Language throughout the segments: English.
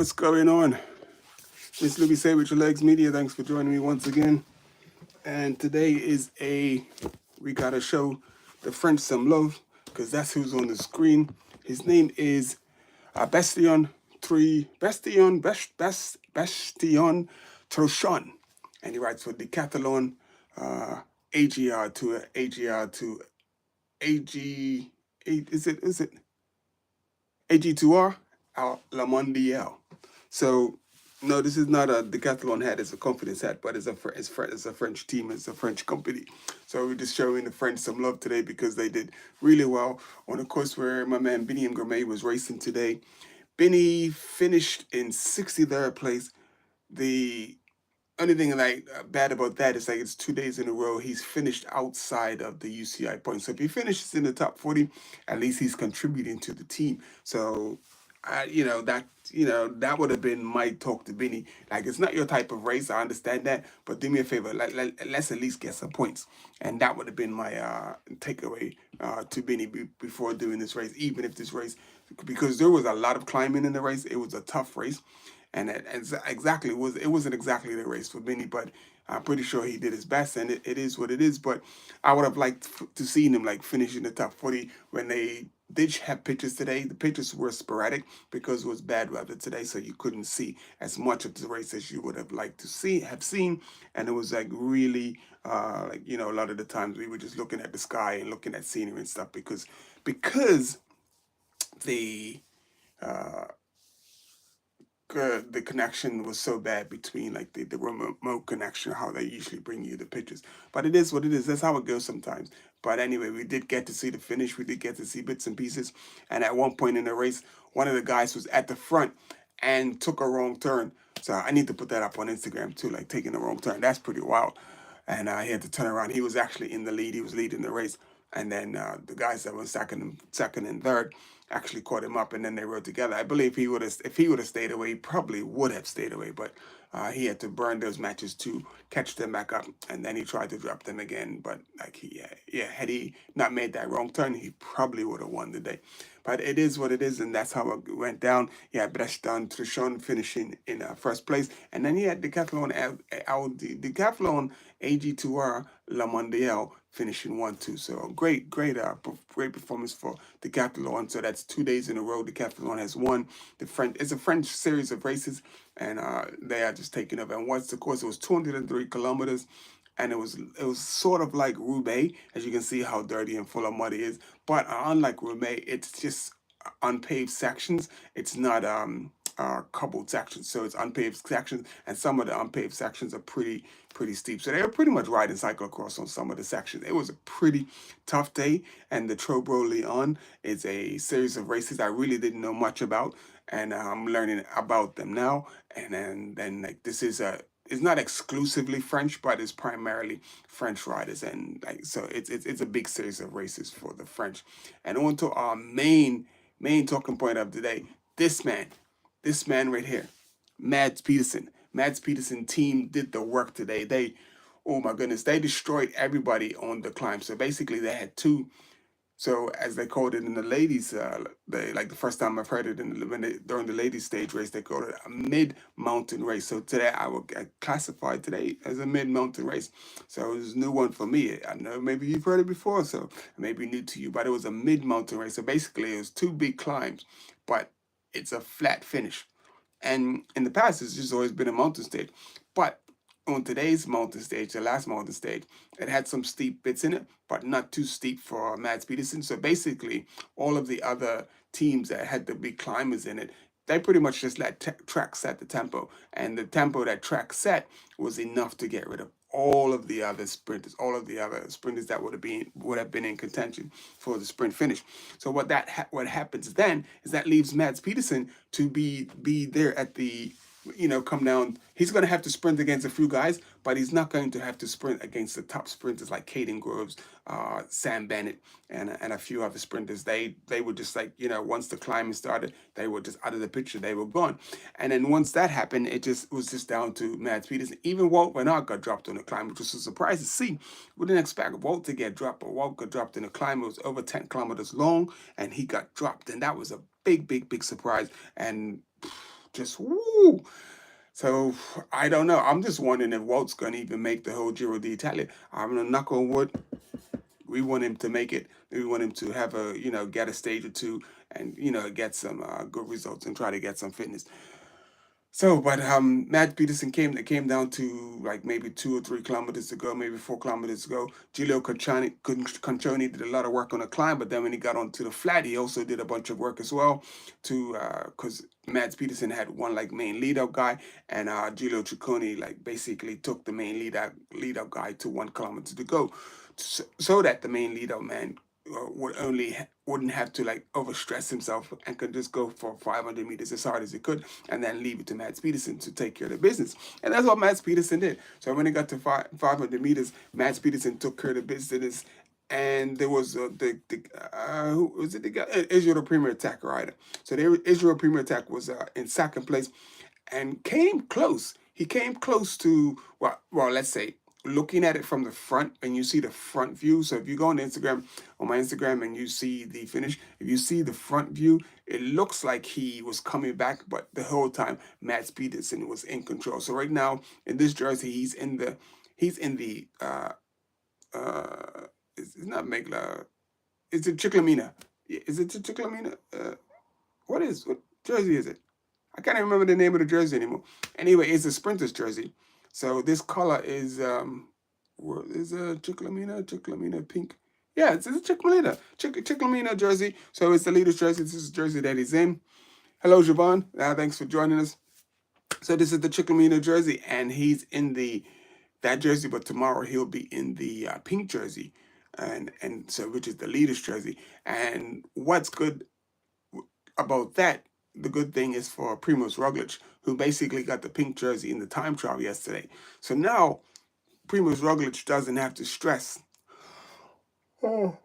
What's going on? Miss Libby Say with your legs media. Thanks for joining me once again. And today is we gotta show the French some love because that's who's on the screen. His name is Bastion Trochon, and he writes for Decathlon, AGR to AG. Is it AG2R La Mondiale. So no, this is not a decathlon hat. It's a confidence hat, but it's a French team. It's a French company. So we're just showing the French some love today because they did really well on a course where my man Benny M. Gourmet was racing today. Benny finished in 63rd place. The only thing like bad about that is like it's 2 days in a row he's finished outside of the UCI points. So if he finishes in the top 40, at least he's contributing to the team. So that would have been my talk to Benny. Like it's not your type of race, I understand that, but do me a favor, let's at least get some points. And that would have been my takeaway to Benny before doing this race, even if this race, because there was a lot of climbing in the race. It was a tough race, and it wasn't exactly the race for Benny, but I'm pretty sure he did his best, and it is what it is. But I would have liked to seen him like finish in the top 40 when they did have pictures today. The pictures were sporadic because it was bad weather today, so you couldn't see as much of the race as you would have liked to have seen. And it was like really, a lot of the times we were just looking at the sky and looking at scenery and stuff because the uh, the connection was so bad between like the remote connection, how they usually bring you the pictures. But it is what it is. That's how it goes sometimes. But anyway, we did get to see the finish. We did get to see bits and pieces. And at one point in the race, one of the guys was at the front and took a wrong turn. So I need to put that up on Instagram too, like taking a wrong turn. That's pretty wild. And he had to turn around. He was actually in the lead. He was leading the race. And then the guys that were second and third actually caught him up, and then they rode together. I believe if he would have stayed away, he probably would have stayed away, but he had to burn those matches to catch them back up, and then he tried to drop them again. But like had he not made that wrong turn, he probably would have won the day. But it is what it is, and that's how it went down. He had Brestan Trichon finishing in first place, and then he had Decathlon AG2R La Mondiale finishing 1-2. So great performance for Decathlon. So that's 2 days in a row Decathlon has won. It's a French series of races, and they are just taking over. And once the course, it was 203 kilometers. And it was sort of like Roubaix, as you can see how dirty and full of mud it is. But unlike Roubaix, it's just unpaved sections. It's not cobbled sections, so it's unpaved sections, and some of the unpaved sections are pretty steep. So they were pretty much riding cyclocross on some of the sections. It was a pretty tough day, and the Tro-Bro Leon is a series of races I really didn't know much about, and I'm learning about them now. And then like this is a it's not exclusively French, but it's primarily French riders, and like so it's a big series of races for the French. And on to our main talking point of the day. This man right here, Mads Pedersen. Mads Pedersen team did the work today. Oh my goodness, they destroyed everybody on the climb. So basically, they had two. So as they called it in the ladies, like the first time I've heard it during the ladies stage race, they called it a mid mountain race. So today I will classify today as a mid mountain race. So it was a new one for me. I know maybe you've heard it before, so it may be new to you, but it was a mid mountain race. So basically, it was two big climbs, but it's a flat finish. And in the past, it's just always been a mountain stage. But on today's mountain stage, the last mountain stage, it had some steep bits in it, but not too steep for Mads Pedersen. So basically, all of the other teams that had the big climbers in it, they pretty much just let track set the tempo. And the tempo that track set was enough to get rid of all of the other sprinters, all of the other sprinters that would have been in contention for the sprint finish. So what happens then is that leaves Mads Pedersen to be there at the come down. He's going to have to sprint against a few guys, but he's not going to have to sprint against the top sprinters like Caden Groves, Sam Bennett, and a few other sprinters. They were just like, once the climbing started, they were just out of the picture. They were gone. And then once that happened, it was just down to Mads Pedersen. Even Walt Van Aert got dropped on the climb, which was a surprise to see. We didn't expect Walt to get dropped, but Walt got dropped in the climb. It was over 10 kilometers long, and he got dropped. And that was a big surprise. And just woo. So I don't know. I'm just wondering if Walt's going to even make the whole Giro d'Italia. I'm gonna knock on wood. We want him to make it. We want him to have a, get a stage or two, and get some good results and try to get some fitness. So, but Matt Pedersen came down to like maybe 2 or 3 kilometers to go, maybe 4 kilometers to go. Giulio Conconi did a lot of work on the climb, but then when he got onto the flat, he also did a bunch of work as well to because Matt Pedersen had one like main lead out guy, and Giulio Ciccone like basically took the main lead out guy to 1 kilometer to go, so that the main lead out man wouldn't have to like overstress himself and could just go for 500 meters as hard as he could and then leave it to Mads Pedersen to take care of the business. And that's what Mads Pedersen did. So when it got to 500 meters, Mads Pedersen took care of the business. And there was who was it? The guy, Israel Premier Attack rider. So the Israel Premier Attack was in second place and came close. He came close to let's say looking at it from the front, and you see the front view. So if you go on my Instagram, and you see the finish, if you see the front view, it looks like he was coming back, but the whole time Mads Pedersen was in control. So right now in this jersey, he's in the it's not Megla, it's a Chiclamina. Is it a Chiclamina? What jersey is it? I can't even remember the name of the jersey anymore. Anyway, it's a sprinter's jersey. So this color is a Chiclamina pink. Yeah, it's a Chiclamina jersey. So it's the leader's jersey. This is the jersey that he's in. Hello, Javon. Thanks for joining us. So this is the Chiclamina jersey, and he's in that jersey. But tomorrow he'll be in the pink jersey, and so which is the leader's jersey. And what's good about that? The good thing is for Primož Roglic, who basically got the pink jersey in the time trial yesterday. So now Primož Roglic doesn't have to stress. Oh,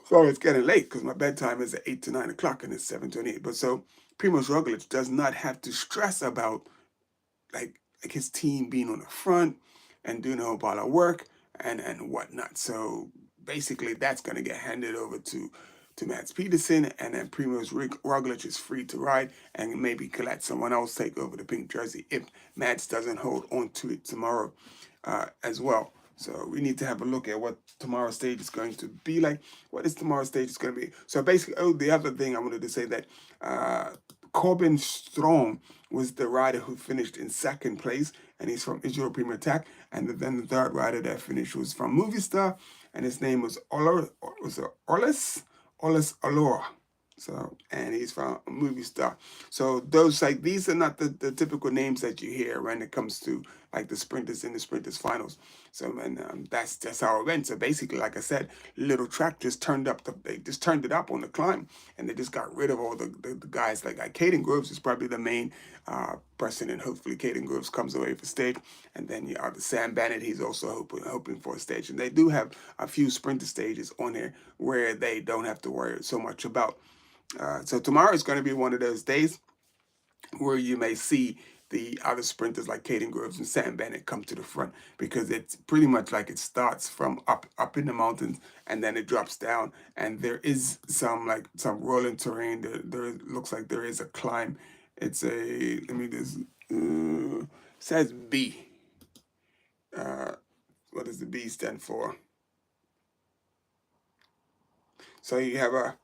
sorry, it's getting late because my bedtime is at 8 to 9 o'clock and it's 7:28. But so Primož Roglic does not have to stress about like his team being on the front and doing a whole pile of work and whatnot. So basically, that's going to get handed over to Mads Pedersen, and then Primož Roglic is free to ride and maybe could let someone else take over the pink jersey if Mads doesn't hold on to it tomorrow as well. So we need to have a look at what tomorrow's stage is going to be like. What is tomorrow's stage is going to be? So basically, the other thing I wanted to say that Corbin Strong was the rider who finished in second place, and he's from Israel Premier Attack. And then the third rider that finished was from Movistar, and his name was Orles Alora. So, and he's from Movistar. So these are not the typical names that you hear when it comes to like the sprinters in the sprinters finals. So, and that's just how it went. So basically, like I said, Lidl Trek just turned it up on the climb, and they just got rid of all the guys like Caden Groves is probably the main person, and hopefully Caden Groves comes away for stage. And then the Sam Bennett, he's also hoping for a stage. And they do have a few sprinter stages on here where they don't have to worry so much about. So tomorrow is going to be one of those days where you may see the other sprinters like Caden Groves and Sam Bennett come to the front, because it's pretty much like it starts from up in the mountains and then it drops down, and there is some rolling terrain. There looks like there is a climb. It's says B. What does the B stand for? So you have a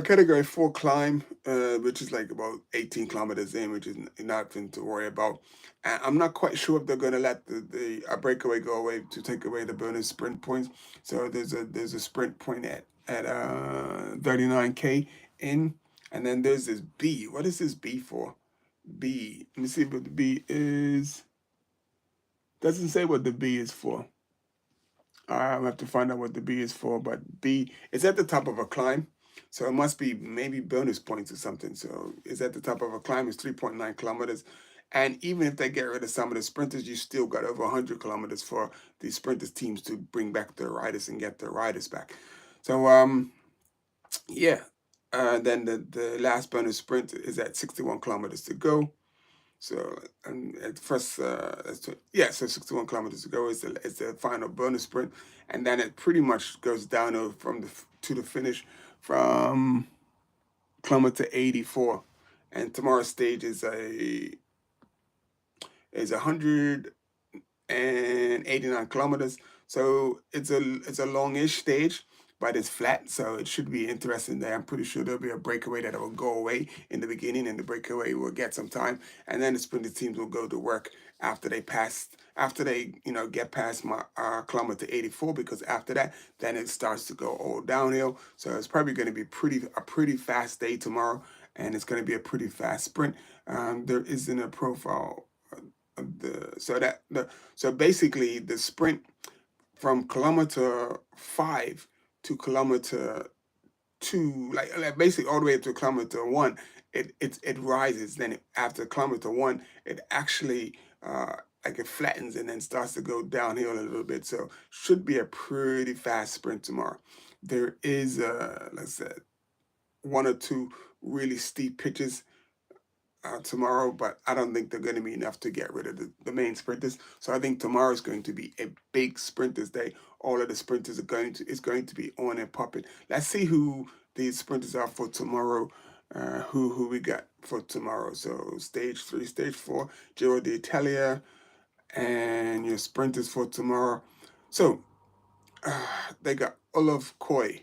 category 4 climb, which is like about 18 kilometers in, which is nothing to worry about. And I'm not quite sure if they're going to let the breakaway go away to take away the bonus sprint points. So there's a sprint point at 39K in, and then there's this B. What is this B for? B. Let me see what the B is. Doesn't say what the B is for. I'll have to find out what the B is for, but B is at the top of a climb. So it must be maybe bonus points or something. So it's at the top of a climb. It's 3.9 kilometers. And even if they get rid of some of the sprinters, you still got over 100 kilometers for the sprinters teams to bring back their riders and get their riders back. So, yeah. Then the last bonus sprint is at 61 kilometers to go. So at first, so 61 kilometers to go is the final bonus sprint, and then it pretty much goes down to the finish from kilometer 84. and tomorrow's stage is 189 kilometers. So it's a longish stage, but it's flat, so it should be interesting there. I'm pretty sure there'll be a breakaway that will go away in the beginning, and the breakaway will get some time, and then the sprinter teams will go to work after they get past my kilometer 84, because after that then it starts to go all downhill. So it's probably going to be a pretty fast day tomorrow, and it's going to be a pretty fast sprint. There isn't a profile of so basically the sprint from kilometer 5 to kilometer 2, like basically all the way up to kilometer 1, it rises. Then after kilometer 1, it actually like it flattens and then starts to go downhill a little bit. So should be a pretty fast sprint tomorrow. There is let's say one or two really steep pitches tomorrow, but I don't think they're going to be enough to get rid of the main sprinters. So I think tomorrow is going to be a big sprinters day. All of the sprinters is going to be on and popping. Let's see who these sprinters are for tomorrow. Who we got for tomorrow? So stage 3, stage 4, Giro d'Italia, and your sprinters for tomorrow. So they got Olaf Koy,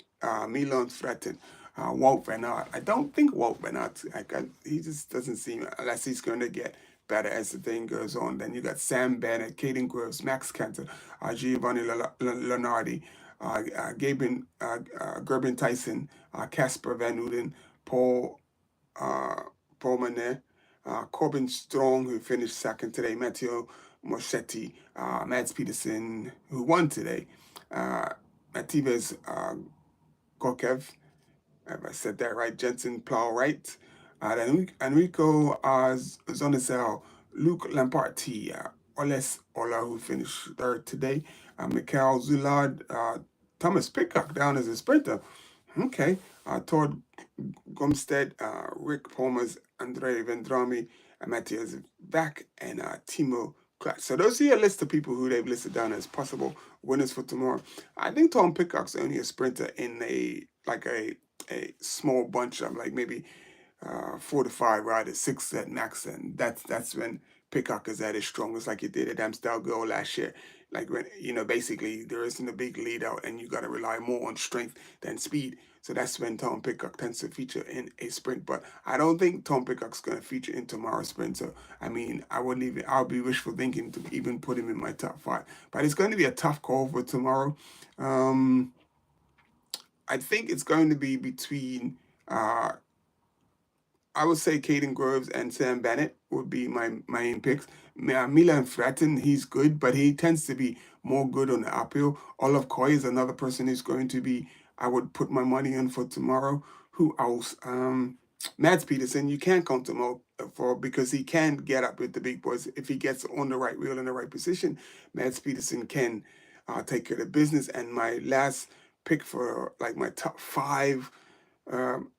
Milan Threaten, Walt Van Aert. I don't think Walt Van Aert, he just doesn't seem, unless he's going to get better as the thing goes on. Then you got Sam Bennett, Caden Groves, Max Cantor, Giovanni Leonardi, Gerben Tyson, Casper Van Uden, Paul uh, Manet, Corbin Strong, who finished second today, Matteo Moschetti, Mads Pedersen, who won today, Matives Gorkev, if I said that right, Jensen Plowright, Enrico Zonazel, Luke Lamparty, Oles Ola, who finished third today, Mikhail Zulad, Thomas Pidcock down as a sprinter. Okay. Todd Gumstead, Rick Palmer's, Andre Vendrami, Matthias Vac, and Timo Klatch. So those are a list of people who they've listed down as possible winners for tomorrow. I think Tom Pidcock's only a sprinter in a small bunch of like maybe 4 to 5 riders, 6 at max, and that's when Pidcock is at his strongest, like he did at Amstel Gold last year. Like when basically there isn't a big lead out, and you got to rely more on strength than speed. So that's when Tom Pidcock tends to feature in a sprint. But I don't think Tom Pidcock's going to feature in tomorrow's sprint. So I mean, I'll be wishful thinking to even put him in my top 5. But it's going to be a tough call for tomorrow. I think it's going to be between I would say Caden Groves and Sam Bennett would be my main picks. Milan Fratton, he's good, but he tends to be more good on the uphill. Olaf Koy is another person who's going to be, I would put my money on for tomorrow. Who else? Mads Pedersen, you can't count him out for, because he can get up with the big boys. If he gets on the right wheel in the right position, Mads Pedersen can take care of the business. And my last pick for like my top 5, um,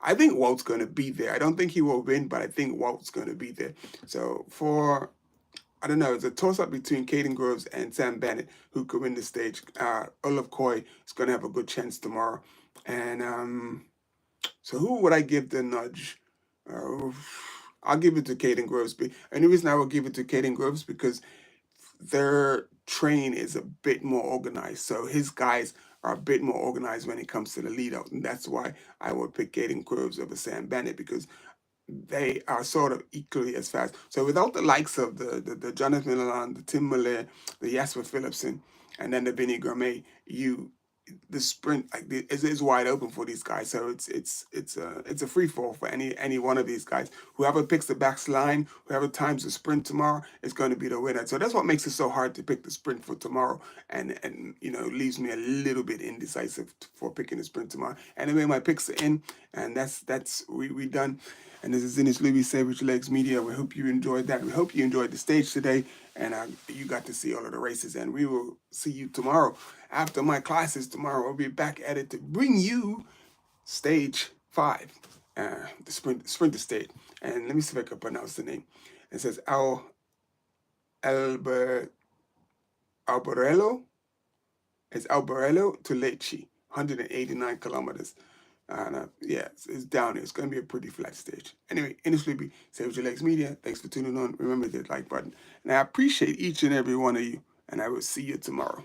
I think Walt's going to be there. I don't think he will win, but I think Walt's going to be there. So I don't know, it's a toss-up between Caden Groves and Sam Bennett, who could win the stage. Olaf Koy is going to have a good chance tomorrow. And so who would I give the nudge? Uh, I'll give it to Caden Groves. And the reason I will give it to Caden Groves because their train is a bit more organized. So his guys are a bit more organized when it comes to the lead out. And that's why I would pick Caden Groves over Sam Bennett, because they are sort of equally as fast. So without the likes of the Jonathan Milan, the Tim Miller, the Jasper Philipsen, and then the Vinny Gourmet, the sprint is wide open for these guys. So it's a free fall for any one of these guys. Whoever picks the back line, whoever times the sprint tomorrow is going to be the winner. So that's what makes it so hard to pick the sprint for tomorrow, and leaves me a little bit indecisive for picking the sprint tomorrow. Anyway, my picks are in, and that's we done. And this is Ines Louis Savage Legs Media. We hope you enjoyed that. We hope you enjoyed the stage today, and you got to see all of the races. And we will see you tomorrow after my classes. Tomorrow I'll be back at it to bring you stage 5, the sprinter stage. And let me see if I can pronounce the name. It says Alberello. It's Alberello to Lecce, 189 kilometers. And yeah, it's down here. It's going to be a pretty flat stage. Anyway, Sleepy, Save Your Legs Media. Thanks for tuning on. Remember the like button. And I appreciate each and every one of you. And I will see you tomorrow.